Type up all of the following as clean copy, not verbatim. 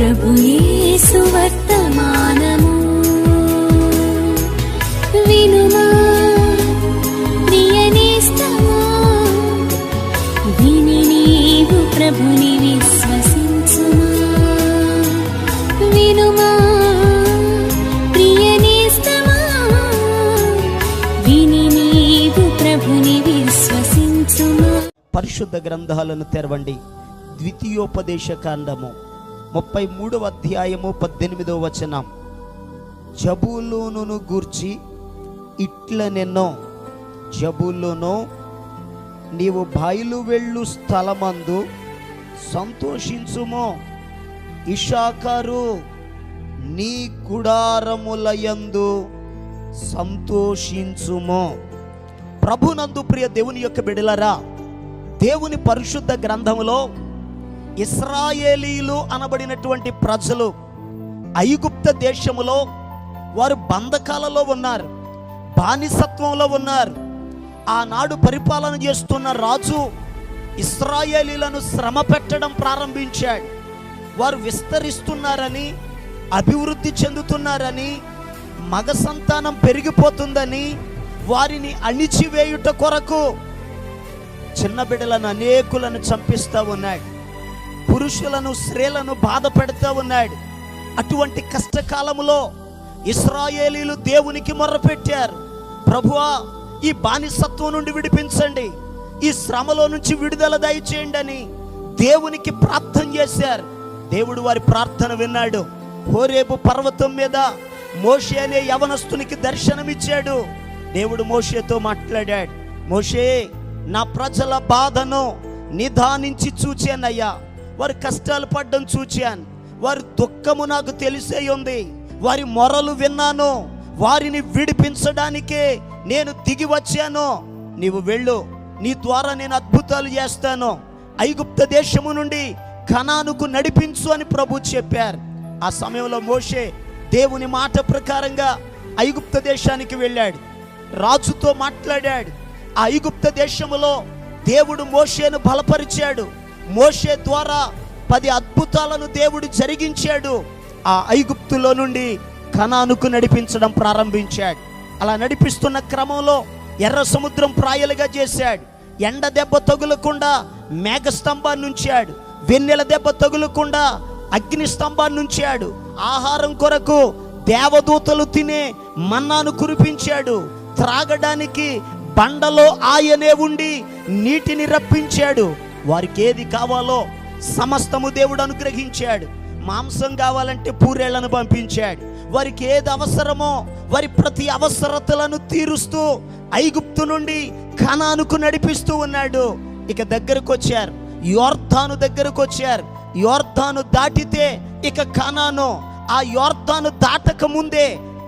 ప్రభు యేసు వర్తమానము వినుమా ప్రియనేస్తమా, విని నీవు ప్రభుని విశ్వసించుమా. వినుమా ప్రియనేస్తమా, విని నీవు ప్రభుని విశ్వసించుమా. పరిశుద్ధ గ్రంథాలను తెరవండి. ద్వితీయోపదేశ కాండము 33వ అధ్యాయము 18వ వచనం. జబూలూనును గూర్చి ఇట్లనెన్నో, జబూలూను నీవు బయలు వెళ్ళు స్థలమందు సంతోషించుమో, ఇషాకారు నీ గుడారములయందు సంతోషించుమో. ప్రభునందు ప్రియ దేవుని యొక్క బిడ్డలారా, దేవుని పరిశుద్ధ గ్రంథములో ఇశ్రాయేలీలు అనబడినటువంటి ప్రజలు ఐగుప్త దేశములో వారు బంధకాలలో ఉన్నారు, బానిసత్వంలో ఉన్నారు. ఆనాడు పరిపాలన చేస్తున్న రాజు ఇశ్రాయేలీలను శ్రమ పెట్టడం ప్రారంభించాడు. వారు విస్తరిస్తున్నారని, అభివృద్ధి చెందుతున్నారని, మగ సంతానం పెరిగిపోతుందని వారిని అణిచివేయుట కొరకు చిన్న బిడ్డలను అనేకులను చంపిస్తూ ఉన్నాడు. పురుషులను స్త్రీలను బాధ పెడతా ఉన్నాడు. అటువంటి కష్టకాలములో ఇశ్రాయేలీలు దేవునికి మొర్రపెట్టారు, ప్రభువా ఈ బానిసత్వం నుండి విడిపించండి, ఈ శ్రమలో నుంచి విడుదల దయచేయండి అని దేవునికి ప్రార్థన చేశారు. దేవుడు వారి ప్రార్థన విన్నాడు. హోరేబు పర్వతం మీద మోషే అనే యవనస్తునికి దర్శనమిచ్చాడు. దేవుడు మోషేతో మాట్లాడాడు, మోషే నా ప్రజల బాధను నిదానించి చూచానయ్యా, వారి కష్టాలు పడ్డం చూచాను, వారి దుఃఖము నాకు తెలిసే ఉంది, వారి మొరలు విన్నాను, వారిని విడిపించడానికే నేను దిగి వచ్చాను. నీవు వెళ్ళు, నీ ద్వారా నేను అద్భుతాలు చేస్తాను, ఐగుప్త దేశము నుండి కనానుకు నడిపించు అని ప్రభు చెప్పారు. ఆ సమయంలో మోషే దేవుని మాట ప్రకారంగా ఐగుప్త దేశానికి వెళ్ళాడు, రాజుతో మాట్లాడాడు. ఆ ఐగుప్త దేశములో దేవుడు మోషేను బలపరిచాడు. మోషే ద్వారా 10 అద్భుతాలను దేవుడు జరిగించాడు. ఆ ఐగుప్తులో నుండి కనానుకు నడిపించడం ప్రారంభించాడు. అలా నడిపిస్తున్న క్రమంలో ఎర్ర సముద్రం ప్రాయలుగా చేశాడు. ఎండ దెబ్బ తగులకుండా మేఘ స్తంభాన్ని ఉంచాడు, వెన్నెల దెబ్బ తగులకుండా అగ్ని స్తంభాన్ని ఉంచాడు. ఆహారం కొరకు దేవదూతలు తినే మన్నాను కురిపించాడు. త్రాగడానికి బండలో ఆయనే ఉండి నీటిని రప్పించాడు. వారికి ఏది కావాలో సమస్తము దేవుడు అనుగ్రహించాడు. మాంసం కావాలంటే పూరేళ్లను పంపించాడు. వారికి ఏది అవసరమో వారి ప్రతి అవసరతలను తీరుస్తూ ఐగుప్తు నుండి కనానుకు నడిపిస్తూ ఉన్నాడు. ఇక దగ్గరకు వచ్చారు, యోర్దాను దగ్గరకు వచ్చారు. యోర్దాను దాటితే ఇక కనాను. ఆ యోర్దాను దాటక ముందే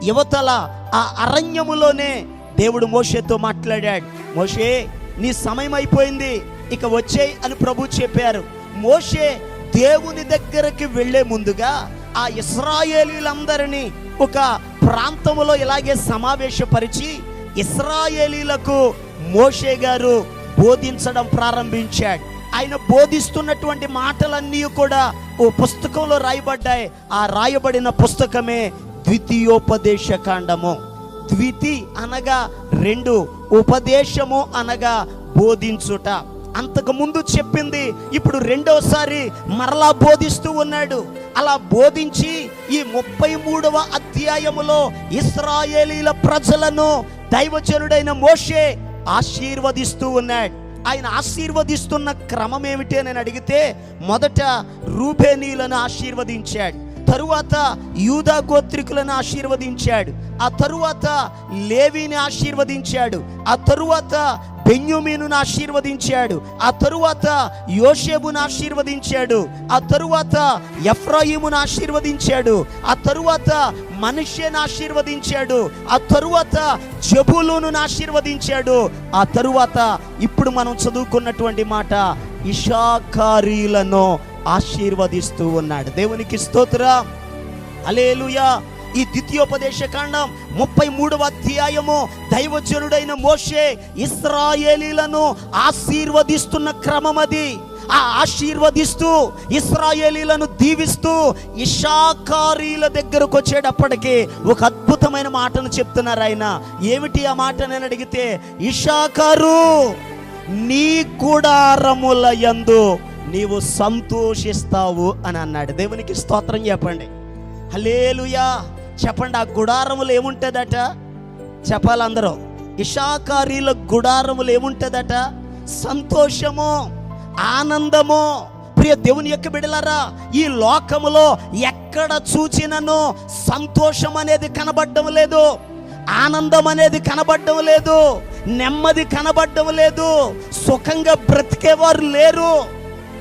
యువతల ఆ అరణ్యములోనే దేవుడు మోషేతో మాట్లాడాడు, మోషే నీ సమయం అయిపోయింది, ఇక వచ్చేయి అని ప్రభు చెప్పారు. మోషే దేవుని దగ్గరికి వెళ్లే ముందుగా ఆ ఇశ్రాయేలీలందరినీ ఒక ప్రాంతములో ఇలాగే సమావేశపరిచి ఇశ్రాయేలీలకు మోషే గారు బోధించడం ప్రారంభించాడు. ఆయన బోధిస్తున్నటువంటి మాటలన్నీ కూడా ఓ పుస్తకంలో రాయబడ్డాయి. ఆ రాయబడిన పుస్తకమే ద్వితీయోపదేశ కాండము. ద్వితి అనగా 2, ఉపదేశము అనగా బోధించుట. అంతకు ముందు చెప్పింది ఇప్పుడు రెండోసారి మరలా బోధిస్తూ ఉన్నాడు. అలా బోధించి ఈ 33వ అధ్యాయములో ఇశ్రాయేలీల ప్రజలను దైవజనుడైన మోషే ఆశీర్వదిస్తూ ఉన్నాడు. ఆయన ఆశీర్వదిస్తున్న క్రమం ఏమిటి అని అడిగితే, మొదట రూబేనీలను ఆశీర్వదించాడు, తరువాత యూదా గోత్రికులను ఆశీర్వదించాడు, ఆ తరువాత లేవీని ఆశీర్వదించాడు, ఆ తరువాత బెన్యామీనును ఆశీర్వదించాడు, ఆ తరువాత యోషేబును ఆశీర్వదించాడు, ఆ తరువాత ఎఫ్రాయిమును ఆశీర్వదించాడు, ఆ తరువాత మనష్షేను ఆశీర్వదించాడు, ఆ తరువాత జబూలూనును ఆశీర్వదించాడు, ఆ తరువాత ఇప్పుడు మనం చదువుకున్నటువంటి మాట ఇషాకారీలను ఆశీర్వదిస్తూ ఉన్నాడు. దేవునికి స్తోత్రం, హల్లెలూయా. ఈ ద్వితీయోపదేశ కాండం 33వ అధ్యాయము దైవజనుడైన మోషే ఇశ్రాయేలీలను ఆశీర్వదిస్తున్న క్రమం అది. ఆశీర్వదిస్తూ ఇశ్రాయేలీలను దీవిస్తూ ఇశ్శాఖారీల దగ్గరకు వచ్చేటప్పటికి ఒక అద్భుతమైన మాటను చెప్తున్నారు ఆయన. ఏమిటి ఆ మాట అని అడిగితే, ఇశ్శాఖారు నీ గుడారముల యందు నీవు సంతోషిస్తావు అని అన్నాడు. దేవునికి స్తోత్రం చెప్పండి, హల్లెలూయా చెప్పండి. ఆ గుడారములు ఏముంటుందట చెప్పాలి అందరూ. ఇశ్శాఖారీల గుడారములు ఏముంటుందట? సంతోషము, ఆనందము. ప్రియ దేవుని యొక్క బిడ్డలారా, ఈ లోకములో ఎక్కడ చూచినను సంతోషం అనేది కనబడడం లేదు, ఆనందం అనేది కనబడడం లేదు, నెమ్మది కనబడడం లేదు, సుఖంగా బ్రతికేవారు లేరు.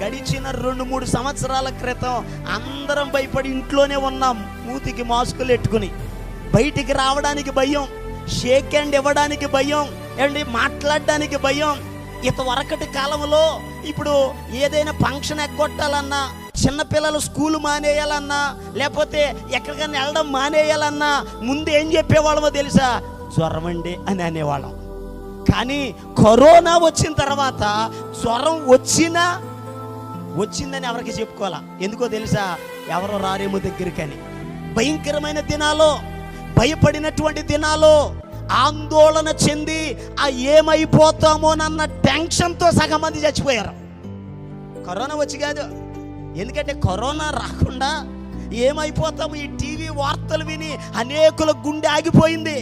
గడిచిన 2-3 సంవత్సరాల క్రితం అందరం భయపడి ఇంట్లోనే ఉన్నాం, మూతికి మాస్కులు పెట్టుకుని. బయటికి రావడానికి భయం, షేక్ హ్యాండ్ ఇవ్వడానికి భయం, ఏమండి మాట్లాడడానికి భయం. ఇంతవరకటి కాలంలో ఇప్పుడు ఏదైనా ఫంక్షన్ ఎగ్గొట్టాలన్నా, చిన్నపిల్లలు స్కూల్ మానేయాలన్నా, లేకపోతే ఎక్కడికైనా వెళ్ళడం మానేయాలన్నా ముందు ఏం చెప్పేవాళ్ళమో తెలుసా? జ్వరం అండి అని అనేవాళ్ళం. కానీ కరోనా వచ్చిన తర్వాత జ్వరం వచ్చిందని ఎవరికి చెప్పుకోవాలా? ఎందుకో తెలుసా? ఎవరో రారేమో దగ్గరికని. భయంకరమైన దినాలు, భయపడినటువంటి దినాలు, ఆందోళన చెంది ఏమైపోతామోనన్న టెన్షన్తో సగం మంది చచ్చిపోయారు. కరోనా వచ్చి కాదు, ఎందుకంటే కరోనా రాకుండా ఏమైపోతాము ఈ టీవీ వార్తలు విని అనేకుల గుండె ఆగిపోయింది.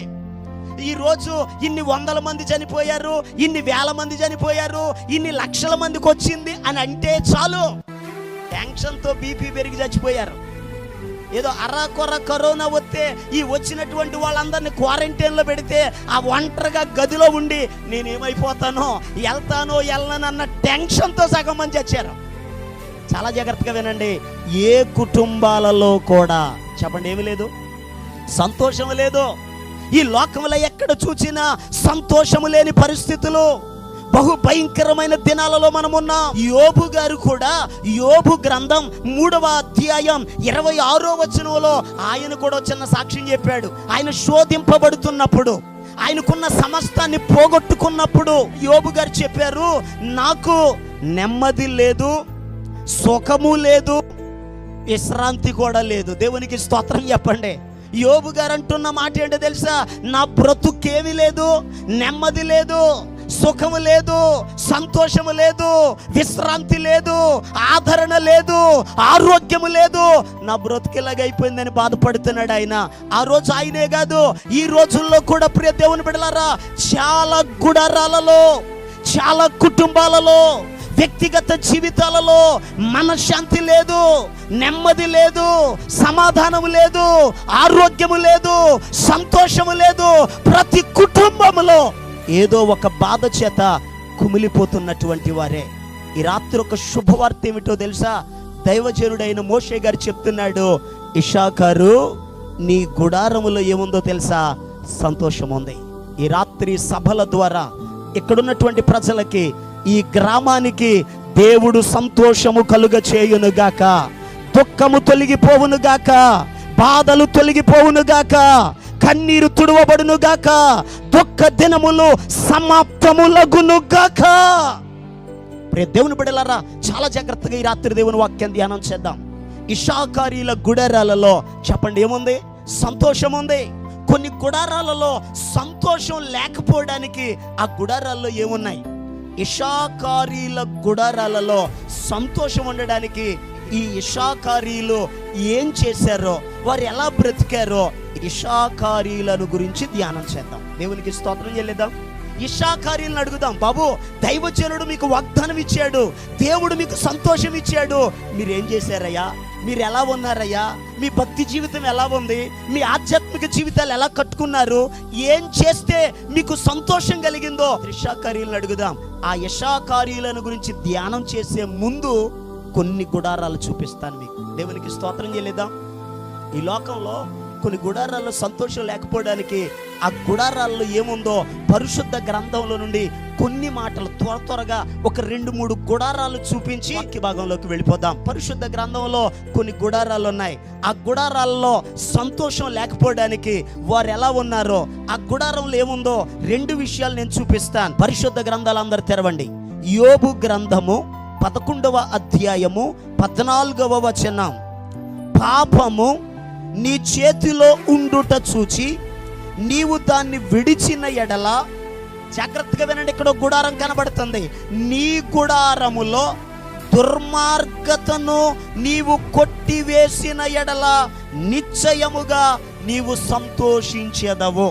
ఈరోజు ఇన్ని 100 మంది చనిపోయారు, ఇన్ని 1000 మంది చనిపోయారు, ఇన్ని లక్షల మందికి వచ్చింది అని అంటే చాలు టెన్షన్తో బీపీ పెరిగి చచ్చిపోయారు. ఏదో అరాకొర కరోనా వస్తే ఈ వచ్చినటువంటి వాళ్ళందరినీ క్వారంటైన్లో పెడితే ఆ ఒంటరిగా గదిలో ఉండి నేనేమైపోతానో, వెళ్తానో వెళ్ళనన్న టెన్షన్తో సగం మంది చచ్చారు. చాలా జాగ్రత్తగా వినండి. ఏ కుటుంబాలలో కూడా చెప్పండి ఏమీ లేదు, సంతోషం లేదు. ఈ లోకంలో ఎక్కడ చూసినా సంతోషము లేని పరిస్థితులు, బహు భయంకరమైన దినాలలో మనం ఉన్నాం. యోబు గారు కూడా యోబు గ్రంథం 3వ అధ్యాయం 26వ వచనంలో ఆయన కూడా చిన్న సాక్ష్యం చెప్పాడు. ఆయన శోధింపబడుతున్నప్పుడు, ఆయనకున్న సమస్తాన్ని పోగొట్టుకున్నప్పుడు యోబు గారు చెప్పారు, నాకు నెమ్మది లేదు, సుఖము లేదు, విశ్రాంతి కూడా లేదు. దేవునికి స్తోత్రం చెప్పండి. యోబు గారు అంటున్న మాట ఏంటో తెలుసా? నా బ్రతుకేమీ లేదు, నెమ్మది లేదు, సుఖము లేదు, సంతోషము లేదు, విశ్రాంతి లేదు, ఆదరణ లేదు, ఆరోగ్యము లేదు, నా బ్రతుకిలాగైపోయిందని బాధపడుతున్నాడు ఆయన. ఆ రోజు ఆయనే కాదు, ఈ రోజుల్లో కూడా ప్రియ దేవుని బిడ్డలారా, చాలా గుడారాలలో, చాలా కుటుంబాలలో, వ్యక్తిగత జీవితాలలో మనశ్శాంతి లేదు, నెమ్మది లేదు, సమాధానము లేదు, ఆరోగ్యము లేదు, సంతోషము లేదు. ప్రతి కుటుంబములో ఏదో ఒక బాధ చేత కుమిలిపోతున్నటువంటి వారే. ఈ రాత్రి ఒక శుభవార్త ఏమిటో తెలుసా? దైవజనుడైన మోషే గారు చెప్తున్నాడు, ఇశ్శాఖారు నీ గుడారములో ఏముందో తెలుసా? సంతోషం ఉంది. ఈ రాత్రి సభల ద్వారా ఇక్కడున్నటువంటి ప్రజలకి, ఈ గ్రామానికి దేవుడు సంతోషము కలుగ చేయునుగాక, దుఃఖము తొలగిపోవునుగాక, బాధలు తొలగిపోవునుగాక, కన్నీరు తుడవబడునుగాక, దుఃఖ దినములు సమాప్తములగునుగాక. ప్రియ దేవుని బిడ్డలారా, చాలా జాగ్రత్తగా ఈ రాత్రి దేవుని వాక్యం ధ్యానం చేద్దాం. ఇశ్శాఖారీల గుడారాలలో చెప్పండి ఏముంది? సంతోషం ఉంది. కొన్ని గుడారాలలో సంతోషం లేకపోవడానికి ఆ గుడారాల్లో ఏమున్నాయి? ఇశ్శాఖారీల గుడారాలలో సంతోషం ఉండడానికి ఈ ఇశ్శాఖారీలు ఏం చేశారో, వారు ఎలా బ్రతికారో ఇశ్శాఖారీలను గురించి ధ్యానం చేద్దాం. దేవునికి స్తోత్రం చెల్లిద్దాం. ఇశ్శాఖారీలను అడుగుదాం, బాబు దైవజనుడు మీకు వాగ్దానం ఇచ్చాడు, దేవుడు మీకు సంతోషం ఇచ్చాడు, మీరేం చేశారయ్యా? మీరు ఎలా ఉన్నారయ్యా? మీ భక్తి జీవితం ఎలా ఉంది? మీ ఆధ్యాత్మిక జీవితాలు ఎలా కట్టుకున్నారు? ఏం చేస్తే మీకు సంతోషం కలిగిందో ఇశ్శాఖారీలను అడుగుదాం. ఆ ఇశ్శాఖారీలను గురించి ధ్యానం చేసే ముందు కొన్ని గుడారాలు చూపిస్తాను మీకు. దేవునికి స్తోత్రం చెల్లిద్దాం. ఈ లోకంలో కొన్ని గుడారాల్లో సంతోషం లేకపోవడానికి ఆ గుడారాల్లో ఏముందో పరిశుద్ధ గ్రంథంలో నుండి కొన్ని మాటలు త్వరగా ఒక 2-3 గుడారాలు చూపించి వాక్య భాగంలోకి వెళ్ళిపోదాం. పరిశుద్ధ గ్రంథంలో కొన్ని గుడారాలు ఉన్నాయి. ఆ గుడారాల్లో సంతోషం లేకపోవడానికి వారు ఎలా ఉన్నారో, ఆ గుడారంలో ఏముందో 2 విషయాలు నేను చూపిస్తాను. పరిశుద్ధ గ్రంథాలు అందరు తెరవండి. యోబు గ్రంథము 11వ అధ్యాయము 14వ వచనం. పాపము నీ చేతిలో ఉండుట చూచి నీవు దాన్ని విడిచిన ఎడల, జాగ్రత్తగా వినండి, ఇక్కడ గుడారం కనబడుతుంది. నీ గుడారములో దుర్మార్గతను నీవు కొట్టివేసిన ఎడల నిశ్చయముగా నీవు సంతోషించెదవు.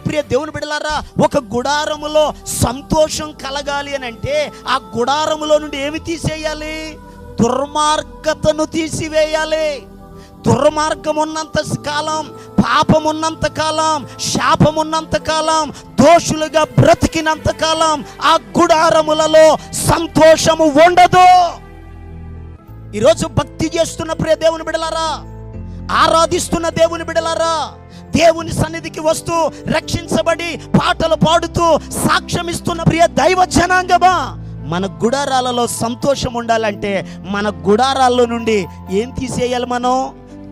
ప్రియ దేవుని బిడ్డలారా, ఒక గుడారములో సంతోషం కలగాలి అని అంటే ఆ గుడారములో నుండి ఏమి తీసేయాలి? దుర్మార్గతను తీసివేయాలి. దుర్మార్గం ఉన్నంత కాలం, పాపం ఉన్నంత కాలం, శాపం ఉన్నంత కాలం, దోషులుగా బ్రతికినంత కాలం ఆ గుడారములలో సంతోషము ఉండదు. ఈరోజు భక్తి చేస్తున్న ప్రియ దేవుని బిడ్డలారా, ఆరాధిస్తున్న దేవుని బిడ్డలారా, దేవుని సన్నిధికి వస్తూ రక్షించబడి పాటలు పాడుతూ సాక్ష్యం ఇస్తున్న ప్రియ దైవ జనాంగమా, మన గుడారాలలో సంతోషం ఉండాలంటే మన గుడారాల్లో నుండి ఏం తీసేయాలి? మనం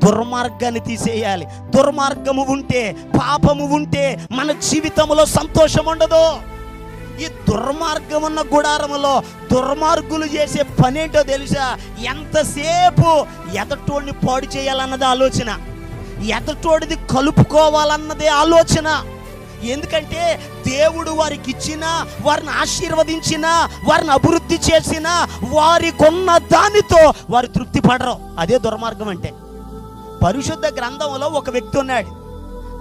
దుర్మార్గాన్ని తీసేయాలి. దుర్మార్గము ఉంటే, పాపము ఉంటే మన జీవితంలో సంతోషం ఉండదు. ఈ దుర్మార్గం ఉన్న గుడారములో దుర్మార్గులు చేసే పనేంటో తెలుసా? ఎంతసేపు ఎదటోడిని పాడు చేయాలన్నది ఆలోచన, ఎదటోడిది కలుపుకోవాలన్నదే ఆలోచన. ఎందుకంటే దేవుడు వారికి ఇచ్చిన, వారిని ఆశీర్వదించిన, వారిని అభివృద్ధి చేసిన వారికున్న దానితో వారు తృప్తి పడరు. అదే దుర్మార్గం అంటే. పరిశుద్ధ గ్రంథంలో ఒక వ్యక్తి ఉన్నాడు.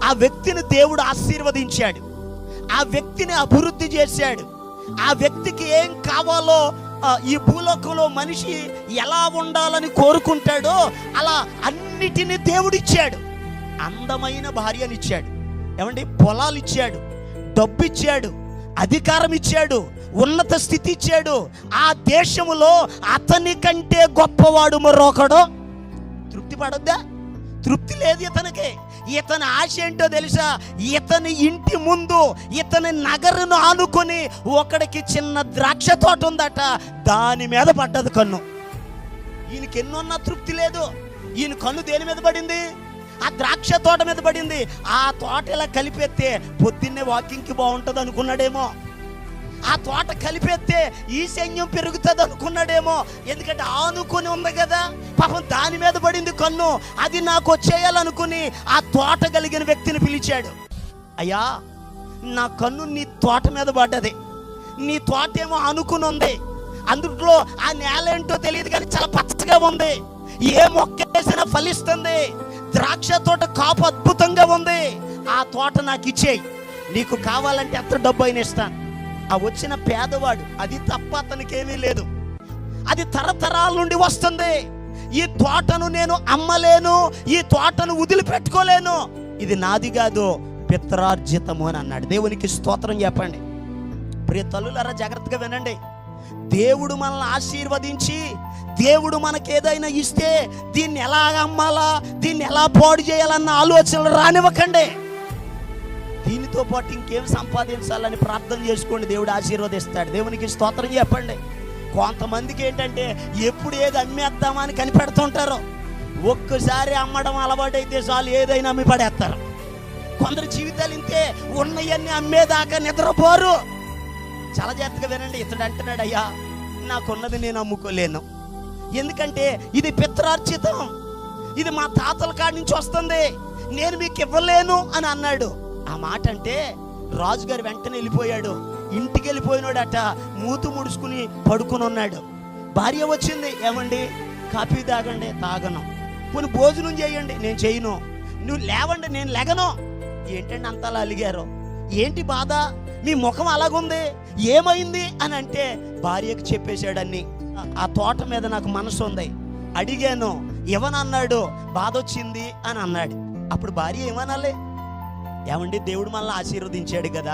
ఆ వ్యక్తిని దేవుడు ఆశీర్వదించాడు, ఆ వ్యక్తిని అభివృద్ధి చేశాడు. ఆ వ్యక్తికి ఏం కావాలో, ఈ భూలోకంలో మనిషి ఎలా ఉండాలని కోరుకుంటాడో అలా అన్నిటినీ దేవుడిచ్చాడు. అందమైన భార్యనిచ్చాడు, ఏమండి, పొలాలు ఇచ్చాడు, డబ్బు ఇచ్చాడు, అధికారం ఇచ్చాడు, ఉన్నత స్థితి ఇచ్చాడు. ఆ దేశములో అతని కంటే గొప్పవాడు మరొకడు. తృప్తి పడొద్దా? తృప్తి లేదు ఇతనికి. ఇతని ఆశ ఏంటో తెలుసా? ఇతని ఇంటి ముందు, ఇతని నగరును ఆనుకొని ఒకడికి చిన్న ద్రాక్ష తోట ఉందట, దాని మీద పడ్డది కన్ను. ఈయనకి ఎన్నున్నా తృప్తి లేదు. ఈయన కన్ను దేని మీద పడింది? ఆ ద్రాక్ష తోట మీద పడింది. ఆ తోట ఇలా కలిపేస్తే పొద్దున్నే వాకింగ్కి బాగుంటుంది అనుకున్నాడేమో, ఆ తోట కలిపేస్తే ఈ సైన్యం పెరుగుతుంది అనుకున్నాడేమో. ఎందుకంటే ఆనుకొని ఉంది కదా, పాపం దాని మీద పడింది కన్ను. అది నాకు వచ్చేయాలనుకుని ఆ తోట కలిగిన వ్యక్తిని పిలిచాడు. అయ్యా, నా కన్ను నీ తోట మీద పడ్డది, నీ తోట ఏమో ఆనుకుని ఉంది, అందులో ఆ నేల ఏంటో తెలియదు కానీ చాలా పచ్చగా ఉంది, ఏ మొక్క వేసినా ఫలిస్తుంది, ద్రాక్ష తోట కాపు అద్భుతంగా ఉంది, ఆ తోట నాకు ఇచ్చేయి, నీకు కావాలంటే ఎంత డబ్బు అయినా ఇస్తాను. ఆ వచ్చిన పేదవాడు, అది తప్ప అతనికేమీ లేదు, అది తరతరాల నుండి వస్తుంది. ఈ తోటను నేను అమ్మలేను, ఈ తోటను వదిలిపెట్టుకోలేను, ఇది నాది కాదు, పిత్రార్జితము అని అన్నాడు. దేవునికి స్తోత్రం చెప్పండి. ప్రియ తల్లులారా, జాగ్రత్తగా వినండి. దేవుడు మనల్ని ఆశీర్వదించి, దేవుడు మనకి ఏదైనా ఇస్తే దీన్ని ఎలా అమ్మాలా, దీన్ని ఎలా పాడు చేయాలన్న ఆలోచనలు రానివ్వకండి. దీనితో పాటు ఇంకేం సంపాదించాలని ప్రార్థన చేసుకోండి, దేవుడు ఆశీర్వదిస్తాడు. దేవునికి స్తోత్రం చెప్పండి. కొంతమందికి ఏంటంటే ఎప్పుడు ఏది అమ్మేద్దామని కనిపెడుతుంటారు. ఒక్కసారి అమ్మడం అలవాటైతే చాలు ఏదైనా అమ్మి పడేస్తారు. కొందరు జీవితాలు ఇంతే, ఉన్నవన్నీ అమ్మేదాకా నిద్రపోరు. చాలా జాగ్రత్తగా వినండి. ఇతడు అంటున్నాడు, అయ్యా, నాకున్నది నేను అమ్ముకోలేను, ఎందుకంటే ఇది పిత్రార్జితం, ఇది మా తాతల కాడి నుంచి వస్తుంది, నేను మీకు ఇవ్వలేను అని అన్నాడు. ఆ మాట అంటే రాజుగారు వెంటనే వెళ్ళిపోయాడు. ఇంటికి వెళ్ళిపోయినాడట, మూతు ముడుచుకుని పడుకుని ఉన్నాడు. భార్య వచ్చింది, ఏమండి కాఫీ తాగండి, తాగను. కొన్ని భోజనం చేయండి, నేను చేయను. నువ్వు లేవండి, నేను లెగను. ఏంటండి అంతలా అలిగారు, ఏంటి బాధ, మీ ముఖం అలాగుంది, ఏమైంది అని అంటే భార్యకు చెప్పేశాడన్ని. ఆ తోట మీద నాకు మనసు ఉంది, అడిగాను, ఇవ్వనన్నాడు, బాధ వచ్చింది అని అన్నాడు. అప్పుడు భార్య ఏమనాలి? ఏమండి, దేవుడు మనల్ని ఆశీర్వదించాడు కదా,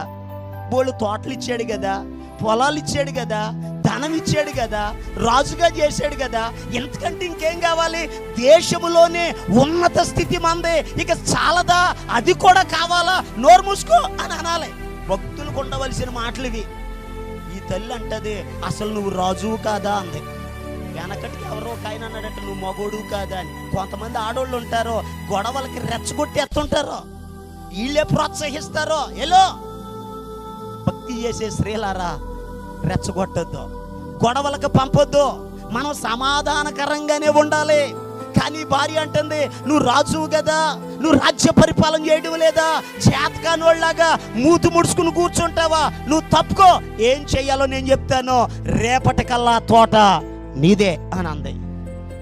బోళ్ళు తోటలు ఇచ్చాడు కదా, పొలాలు ఇచ్చాడు కదా, ధనం ఇచ్చాడు కదా, రాజుగా చేశాడు కదా, ఎంతకంటే ఇంకేం కావాలి? దేశములోనే ఉన్నత స్థితి మందే, ఇక చాలదా, అది కూడా కావాలా, నోరు మూసుకో అని అనాలి. భక్తులకు ఉండవలసిన మాటలు ఇవి. ఈ తల్లి అంటది, అసలు నువ్వు రాజువు కాదా అంది. వెనకటికి ఎవరో ఒక ఆయన అన్నాడంట, నువ్వు మగోడు కాదా అని. కొంతమంది ఆడోళ్ళు ఉంటారో గొడవలకి రెచ్చగొట్టి ఎత్తుంటారో, వీళ్ళే ప్రోత్సహిస్తారో. ఎలో భక్తి చేసే స్త్రీలారా, రెచ్చగొట్టద్దు, గొడవలకు పంపొద్దు, మనం సమాధానకరంగానే ఉండాలి. కానీ భార్య అంటుంది, నువ్వు రాజువు కదా, నువ్వు రాజ్య పరిపాలన చేయడం లేదా, చేతకాని వాళ్ళలాగా మూతి ముడుచుకుని కూర్చుంటావా, నువ్వు తప్పుకో, ఏం చెయ్యాలో నేను చెప్తాను, రేపటికల్లా తోట నీదే అని అంది.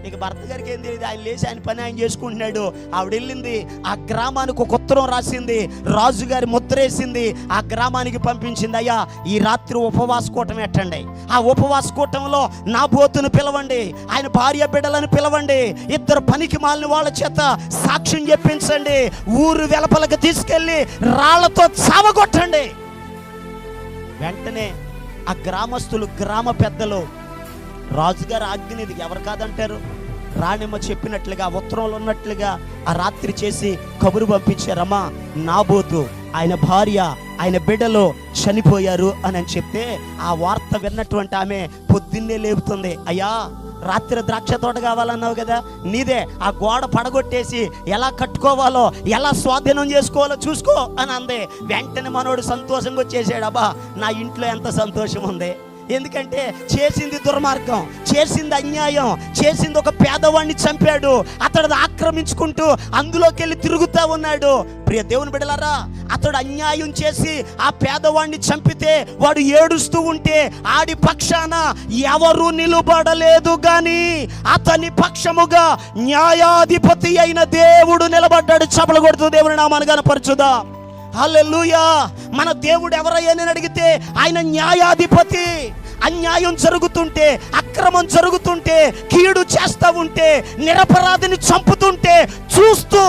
ఇక భర్త గారికి ఏం తెలియదు, ఆయన లేచి ఆయన పని ఆయన చేసుకుంటున్నాడు. ఆవిడ వెళ్ళింది, ఆ గ్రామానికి ఒక ఉత్తరం రాసింది, రాజుగారి ముద్ర వేసింది, ఆ గ్రామానికి పంపించింది. అయ్యా, ఈ రాత్రి ఉపవాస కూటమి పెట్టండి, ఆ ఉపవాస కూటంలో నాబోతును పిలవండి, ఆయన భార్య బిడ్డలను పిలవండి, 2 పనికి మాలిన వాళ్ళ చేత సాక్ష్యం చెప్పించండి, ఊరు వెలపలకు తీసుకెళ్ళి రాళ్లతో చావగొట్టండి. వెంటనే ఆ గ్రామస్తులు, గ్రామ పెద్దలు, రాజుగారు ఆజ్ఞనిది ఎవరు కాదంటారు, రాణిమ్మ చెప్పినట్లుగా ఉత్తరంలో ఉన్నట్లుగా ఆ రాత్రి చేసి కబురు పంపించారమ్మా, నాబోతు, ఆయన భార్య, ఆయన బిడ్డలు చనిపోయారు అని చెప్తే, ఆ వార్త విన్నటువంటి ఆమె పొద్దున్నే లేపుతుంది. అయ్యా, రాత్రి ద్రాక్ష తోట కావాలన్నావు కదా, నీదే, ఆ గోడ పడగొట్టేసి ఎలా కట్టుకోవాలో, ఎలా స్వాధీనం చేసుకోవాలో చూసుకో అని అంది. వెంటనే మనోడు సంతోషంగా వచ్చేసాడు. అబ్బా, నా ఇంట్లో ఎంత సంతోషం ఉంది, ఎందుకంటే చేసింది దుర్మార్గం, చేసింది అన్యాయం, చేసింది ఒక పేదవాడిని చంపాడు, అతడు ఆక్రమించుకుంటూ అందులోకి వెళ్ళి తిరుగుతూ ఉన్నాడు. ప్రియ దేవుని బిడ్డలారా, అతడు అన్యాయం చేసి ఆ పేదవాడిని చంపితే వాడు ఏడుస్తూ ఉంటే ఆడి పక్షాన ఎవరు నిలబడలేదు, గాని అతని పక్షముగా న్యాయాధిపతి అయిన దేవుడు నిలబడ్డాడు. చప్పలు కొడుతూ దేవుని నామాన్ని కనపరచుదా. హల్లెలూయా. మన దేవుడు ఎవరయ్యని అడిగితే ఆయన న్యాయాధిపతి. అన్యాయం జరుగుతుంటే, అక్రమం జరుగుతుంటే, కీడు చేస్తూ ఉంటే, నిరపరాధిని చంపుతుంటే చూస్తూ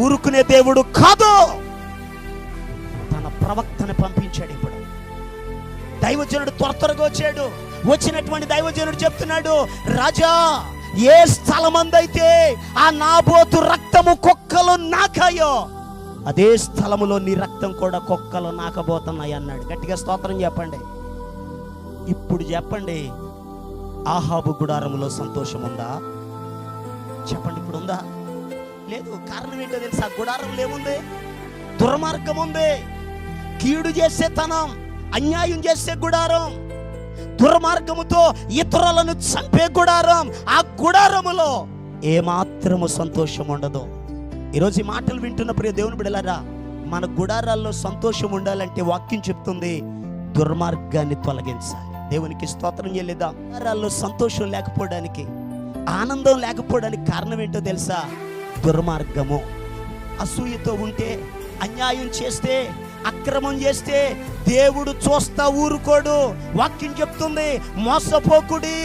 ఊరుకునే దేవుడు కాదు. తన ప్రవక్తను పంపించాడు. ఇప్పుడు దైవజనుడు త్వరగా వచ్చాడు. వచ్చినటువంటి దైవజనుడు చెప్తున్నాడు, రాజా, ఏ స్థలమందైతే ఆ నాబోతు రక్తము కుక్కలు నాకాయో, అదే స్థలములో నీ రక్తం కూడా కుక్కలు నాకబోతున్నాయి అన్నాడు. గట్టిగా స్తోత్రం చెప్పండి. ఇప్పుడు చెప్పండి, ఆహాబు గుడారములో సంతోషం ఉందా? చెప్పండి, ఇప్పుడు ఉందా? లేదు. కారణం ఏంటో తెలుసా? గుడారంలో ఏముంది? దుర్మార్గం ఉంది, కీడు చేసే తనం, అన్యాయం చేసే గుడారం, దుర్మార్గముతో ఇతరులను చంపే గుడారం. ఆ గుడారములో ఏమాత్రము సంతోషం ఉండదు. ఈరోజు ఈ మాటలు వింటున్న ప్రియ దేవుని బిడ్డలారా, మన గుడారాల్లో సంతోషం ఉండాలంటే వాక్యం చెప్తుంది, దుర్మార్గాన్ని తొలగించాలి. దేవునికి స్తోత్రం చెల్లిద్దాం. గుడారాల్లో సంతోషం లేకపోవడానికి, ఆనందం లేకపోవడానికి కారణం ఏంటో తెలుసా? దుర్మార్గము. అసూయతో ఉంటే, అన్యాయం చేస్తే, అక్రమం చేస్తే దేవుడు చూస్తా ఊరుకోడు. వాక్యం చెప్తుంది, మోసపోకుడి,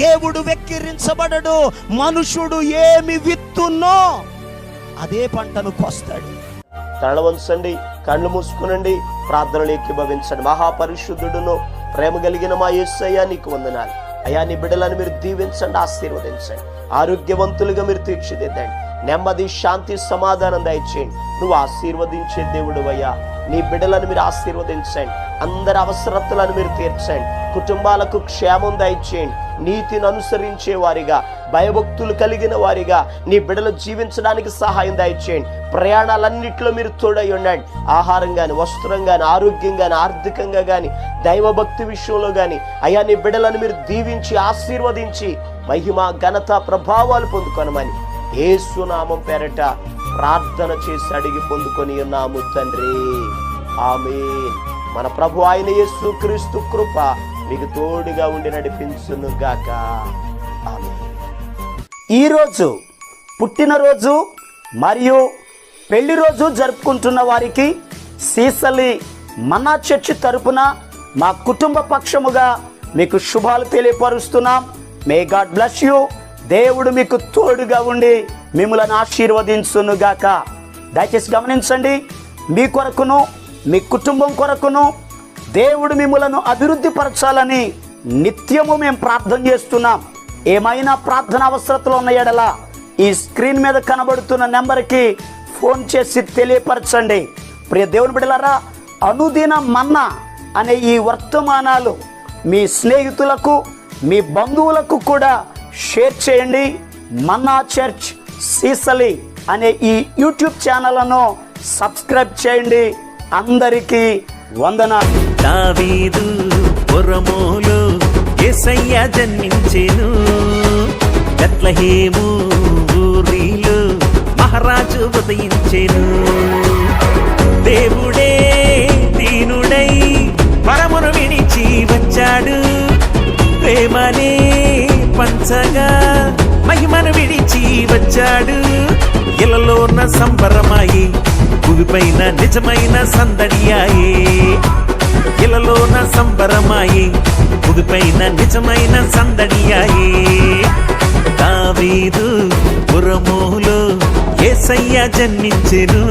దేవుడు వెక్కిరించబడడు. మనుషుడు ఏమి విత్తునో అదే పంటను కోస్తాడు. తల వంచండి, కళ్ళు మూసుకునండి, ప్రార్థనలు ఏకీభవించండి. మహాపరిశుద్ధుడును ప్రేమ కలిగిన మా యేసయ్యా, నీకు వందనాలు అయ్యా. నీ బిడ్డలను మీరు దీవించండి, ఆశీర్వదించండి, ఆరోగ్యవంతులుగా మీరు తీర్చిదిద్దండి, నెమ్మది, శాంతి, సమాధానం దయచేయండి. నువ్వు ఆశీర్వదించే దేవుడు అయ్యా. నీ బిడ్డలను మీరు ఆశీర్వదించండి, అందరి అవసరతలను మీరు తీర్చండి, కుటుంబాలకు క్షేమం దయచేయండి. నీతిని అనుసరించే వారిగా, భయభక్తులు కలిగిన వారిగా నీ బిడ్డలు జీవించడానికి సహాయం దయచేయండి. ప్రయాణాలన్నింటిలో మీరు తోడై ఉండండి. ఆహారం కానీ, వస్త్రం కానీ, ఆరోగ్యం కానీ, ఆర్థికంగా కానీ, దైవభక్తి విషయంలో కానీ అయ్యా, నీ బిడ్డలను మీరు దీవించి ఆశీర్వదించి మహిమ, ఘనత, ప్రభావాలు పొందుకొనమని యేసు నామం పేరట ప్రార్థన చేసి అడిగి పొందుకొని ఉన్నాము తండ్రి. ఆమేన్. మన ప్రభు అయిన యేసు క్రీస్తు కృప మీకు తోడుగా ఉండి నడిపించును గాక. ఆమేన్. ఈరోజు పుట్టినరోజు మరియు పెళ్లి రోజు జరుపుకుంటున్న వారికి సీసలి మన్నా చర్చి తరపున మా కుటుంబ పక్షముగా మీకు శుభాలు తెలియపరుస్తున్నాం. May God bless you. దేవుడు మీకు తోడుగా ఉండి మిమ్మల్ని ఆశీర్వదించును గాక. దయచేసి గమనించండి, మీ కొరకును మీ కుటుంబం కొరకును దేవుడు మిమ్మలను అభివృద్ధి పరచాలని నిత్యము మేము ప్రార్థన చేస్తున్నాం. ఏమైనా ప్రార్థన అవసరతలు ఉన్న యెడల ఈ స్క్రీన్ మీద కనబడుతున్న నెంబర్కి ఫోన్ చేసి తెలియపరచండి. ప్రియ దేవుని బిడ్డలారా, అనుదిన మన్నా అనే ఈ వర్తమానాలు మీ స్నేహితులకు, మీ బంధువులకు కూడా షేర్ చేయండి. మన్నా చర్చ్ సీసలి అనే ఈ యూట్యూబ్ ఛానల్ను సబ్స్క్రైబ్ చేయండి. అందరికీ వందనాలు. దావీదు పురములో యేసయ్య జన్మించెను. బెత్లెహేము ఊరిలో మహారాజు ఉదయించెను. దేవుడే దీనుడై పరమును విడిచి వచ్చాడు. ప్రేమనే పంచగా మహిమను విడిచి వచ్చాడు. ఇలలోన సంబరమాయి భూమిపైన నిజమైన సందడియాయే. ఇలలోన సంబరమాయి భూమిపైన నిజమైన సందడియాయే. దావీదు పురములో యేసయ్య జన్మించెను.